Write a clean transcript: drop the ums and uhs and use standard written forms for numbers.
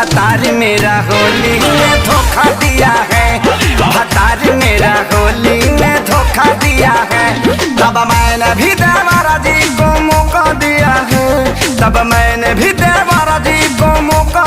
भतार मेरा होली में धोखा दिया है, भतार मेरा होली में धोखा दिया है। तब मैंने भी देवरा जी को मौका दिया है, तब मैंने भी देवरा जी को मौका